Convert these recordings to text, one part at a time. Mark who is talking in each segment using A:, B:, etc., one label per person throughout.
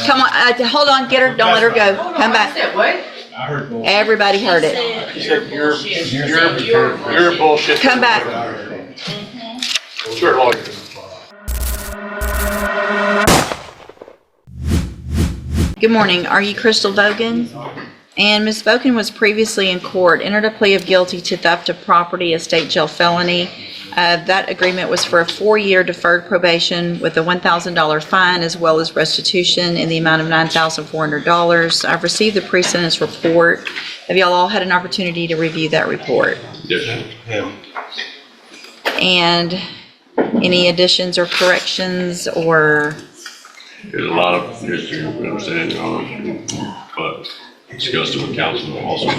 A: Come on, hold on, get her, don't let her go. Come back.
B: I heard bullshit.
A: Everybody heard it.
C: You said you're bullshit.
A: Come back.
C: Sure, lawyer.
A: Good morning. Are you Crystal Vogen? And Ms. Vogen was previously in court, entered a plea of guilty to theft of property, a state jail felony. That agreement was for a 4-year deferred probation with a $1,000 fine as well as restitution in the amount of $9,400. I've received the pre-sentence report. Have y'all all had an opportunity to review that report?
C: Yes.
B: Yeah.
A: And any additions or corrections or?
C: There's a lot of history we understand, Your Honor, but discussed with counsel also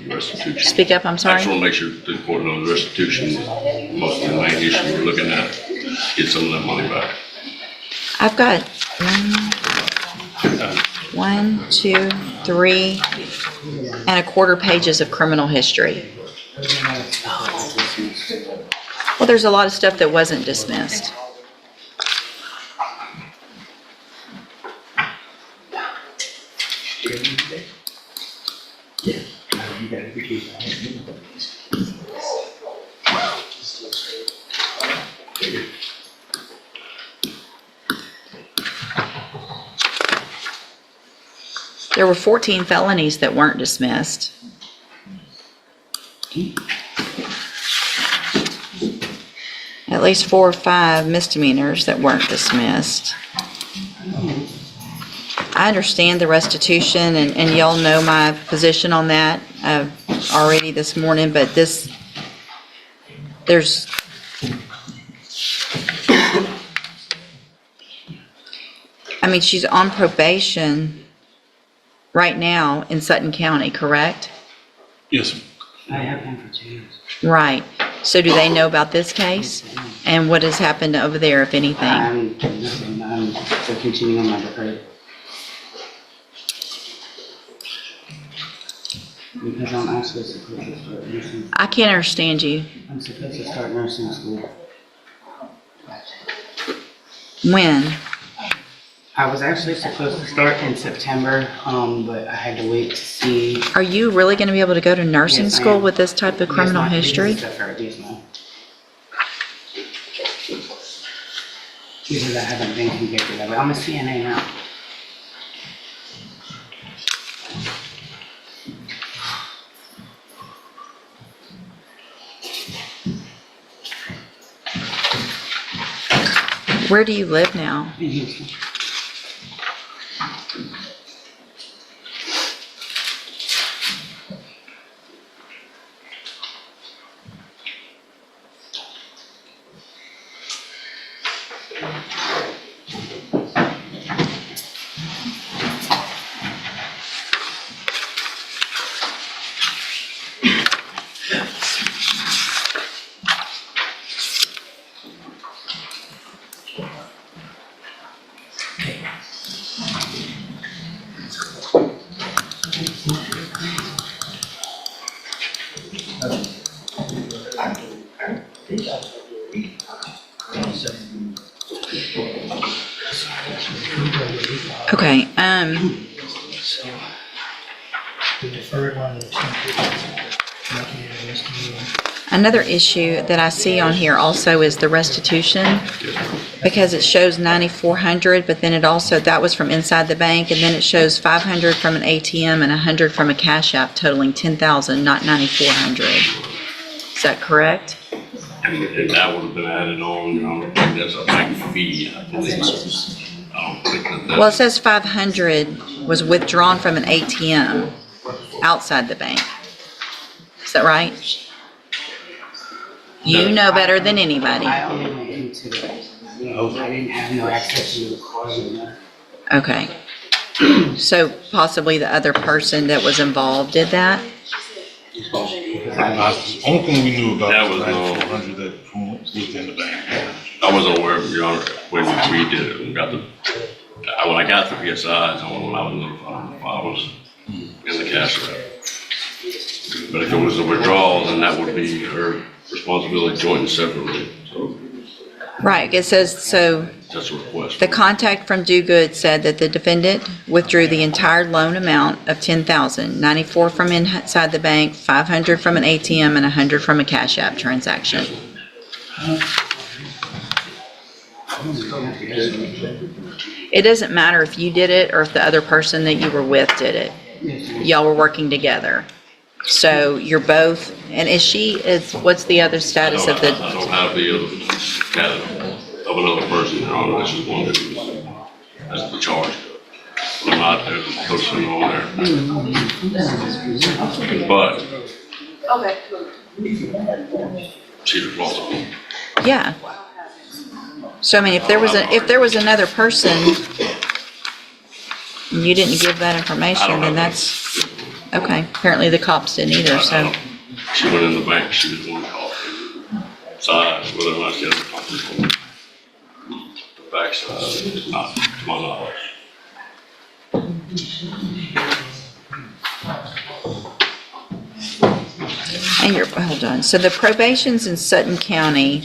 C: restitution.
A: Speak up, I'm
C: I
A: sorry.
C: just want to make sure the court knows restitution, most of the main issue we're looking at, get some of that money back.
A: I've got 1, 2, 3 and a quarter pages of criminal history. Well, there's a lot of stuff that wasn't dismissed. There were 14 felonies that weren't dismissed. At least 4 or 5 misdemeanors that weren't dismissed. I understand the restitution, and y'all know my position on that already this morning, but there's I mean, she's on probation right now in Sutton County, correct?
B: Yes.
D: I have been for 2 years.
A: Right. So do they know about this case? And what has happened over there, if anything?
D: Nothing. I'm still continuing on my deferred. Because I'm actually supposed to start nursing.
A: I can't understand you.
D: I'm supposed to start nursing school.
A: When?
D: I was actually supposed to start in September, but I had to wait to see.
A: Are you really going to be able to go to nursing
D: Yes, I
A: school
D: am.
A: with this type of criminal
D: Yes, ma'am.
A: history?
D: Yes, deferred. Yes, ma'am. Because I haven't been convicted of it. I'm a CNA now.
A: Where do you live now?
D: In Houston.
A: Okay,
E: The deferred one,
A: another issue that I see on here also is the restitution, because it shows 9,400, but then it also, that was from inside the bank, and then it shows 500 from an ATM and 100 from a cash app, totaling 10,000, not 9,400. Is that correct?
C: And that would have been added on, you know, that's a bank fee, I believe. I don't think that.
A: Well, it says 500 was withdrawn from an ATM outside the bank. Is that right? You know better than anybody.
D: I only went into it. I didn't have no access to the card.
A: Okay. So possibly the other person that was involved did that?
B: The only thing we knew about
C: That
B: was
C: was,
B: 9,400 that was in the bank.
C: I wasn't aware of it, Your Honor, when we did it, when I got the PSIs, when I was notified, I was in the cash app. But if it was a withdrawal, then that would be her responsibility joint and separately. So
A: Right, it says, so
C: that's a request.
A: the contact from Do Good said that the defendant withdrew the entire loan amount of $10,000, 94 from inside the bank, 500 from an ATM, and 100 from a Cash App transaction. It doesn't matter if you did it or if the other person that you were with did it. Y'all were working together. So you're both, and what's the other status of the?
C: I don't have the other status of another person, Your Honor. That's just one that's the charge. I'm not posting on there. But she's responsible.
A: Yeah. So I mean, if there was another person, and you didn't give that
C: I
A: information,
C: don't
A: then
C: know.
A: that's, okay. Apparently the cops didn't either, so.
C: She went in the bank, she was one call. Side, whether or not she has a company. The backside, not to my knowledge.
A: And hold on. So the probations in Sutton County,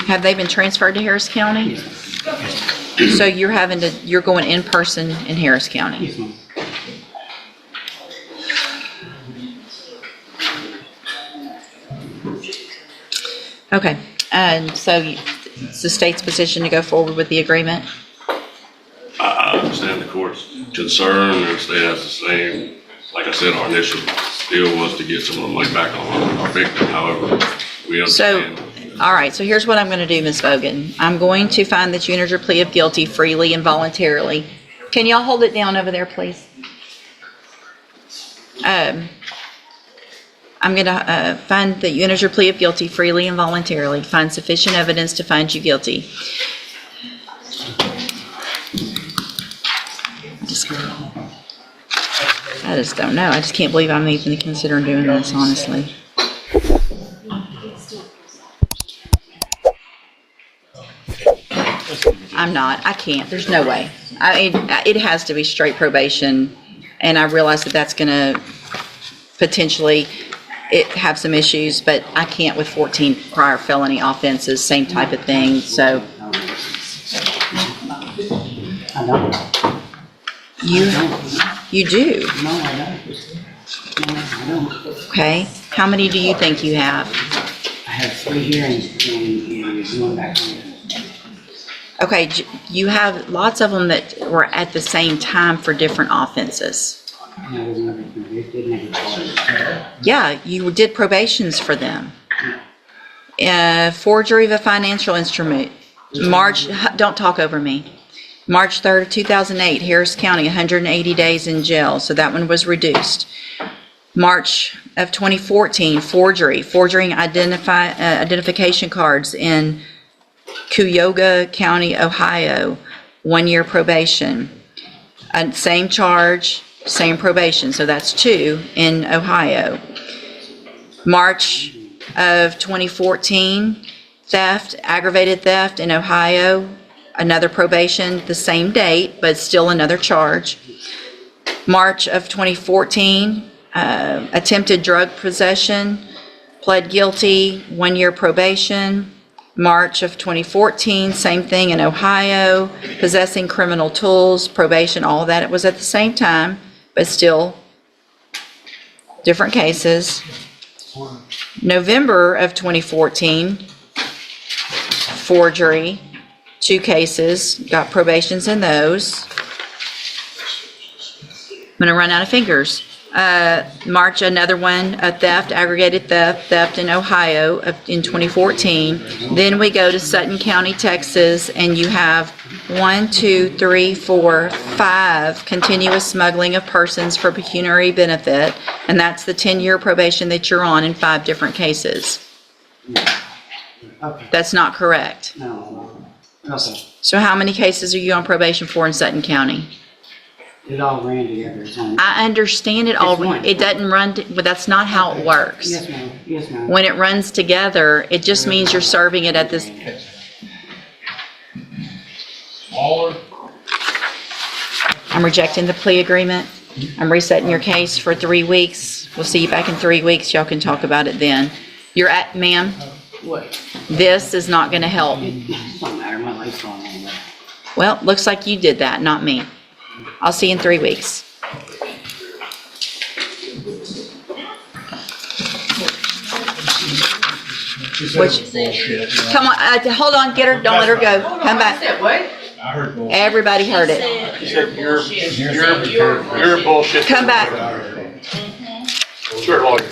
A: have they been transferred to Harris County? So you're going in person in Harris County?
D: Yes, ma'am.
A: Okay, and so it's the state's position to go forward with the agreement?
C: I understand the court's concern, the state has the same. Like I said, our initial deal was to get some of the money back on our victim, however, we
A: So,
C: understand.
A: all right, so here's what I'm going to do, Ms. Vogen. I'm going to find that you entered your plea of guilty freely and voluntarily. Can y'all hold it down over there, please? I'm going to find that you entered your plea of guilty freely and voluntarily, find sufficient evidence to find you guilty. I just don't know. I just can't believe I'm even considering doing this, honestly. I'm not. I can't. There's no way. It has to be straight probation, and I realize that that's going to potentially have some issues, but I can't with 14 prior felony offenses, same type of thing, so.
D: I don't.
A: You do?
D: No, I don't. No, I don't.
A: Okay. How many do you think you have?
D: I have 3 here and one back home.
A: Okay, you have lots of them that were at the same time for different offenses.
D: And I was never convicted, never charged.
A: Yeah, you did probations for them. Forgery of a financial instrument. Don't talk over me. March 3rd, 2008, Harris County, 180 days in jail, so that one was reduced. March of 2014, forging identification cards in Cuyahoga County, Ohio, 1 year probation. Same charge, same probation, so that's 2 in Ohio. March of 2014, aggravated theft in Ohio, another probation, the same date, but still another charge. March of 2014, attempted drug possession, pled guilty, 1 year probation. March of 2014, same thing in Ohio, possessing criminal tools, probation, all of that. It was at the same time, but still different cases. November of 2014, forgery, 2 cases, got probations in those. I'm gonna run out of fingers. March, another one, a theft, aggravated theft in Ohio in 2014. Then we go to Sutton County, Texas, and you have 5 continuous smuggling of persons for pecuniary benefit, and that's the 10-year probation that you're on in 5 different cases.
D: Okay.
A: That's not correct.
D: No. Okay.
A: So how many cases are you on probation for in Sutton County?
D: It all ran together. So.
A: I understand it all,
D: Just one.
A: it doesn't run, but that's not how it works.
D: Yes, ma'am. Yes, ma'am.
A: When it runs together, it just means you're serving it at this.
B: Smaller.
A: I'm rejecting the plea agreement. I'm resetting your case for 3 weeks. We'll see you back in 3 weeks. Y'all can talk about it then. Ma'am,
D: What?
A: this is not gonna help.
D: It don't matter, my life's going on.
A: Well, looks like you did that, not me. I'll see you in 3 weeks.
E: Bullshit.
A: Come on, hold on, get her, don't let her go. Come back.
D: What?
E: I heard bullshit.
A: Everybody heard it.
B: You said you're bullshit.
A: Come back.
B: Sure, lawyer.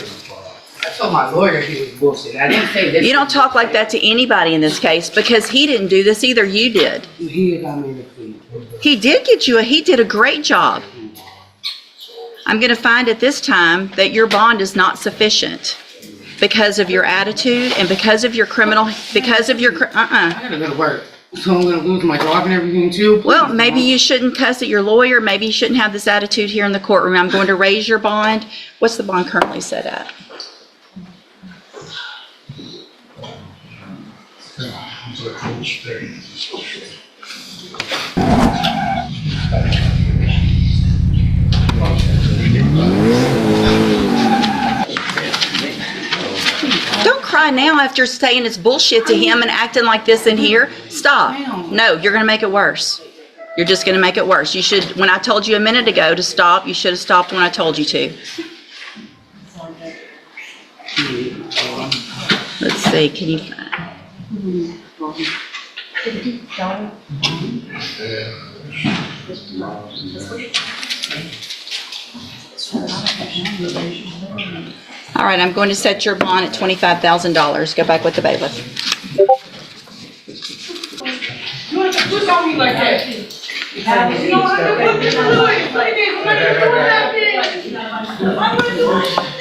D: I told my lawyer he was bullshit. I didn't say this.
A: You don't talk like that to anybody in this case because he didn't do this either, you did.
D: He got me the plea.
A: He did he did a great job. I'm gonna find at this time that your bond is not sufficient because of your attitude and because of your
D: I gotta go to work. So I'm gonna lose my job and everything too.
A: Well, maybe you shouldn't cuss at your lawyer. Maybe you shouldn't have this attitude here in the courtroom. I'm going to raise your bond. What's the bond currently set at? Don't cry now after saying it's bullshit to him and acting like this in here. Stop. No, you're going to make it worse. You're just going to make it worse. You should, when I told you a minute ago to stop, you should have stopped when I told you to. Let's see, can you, all right, I'm going to set your bond at $25,000. Go back with the bailiff.
F: Who's on me like that? You know what I'm gonna do? I'm gonna do it. I'm gonna do it.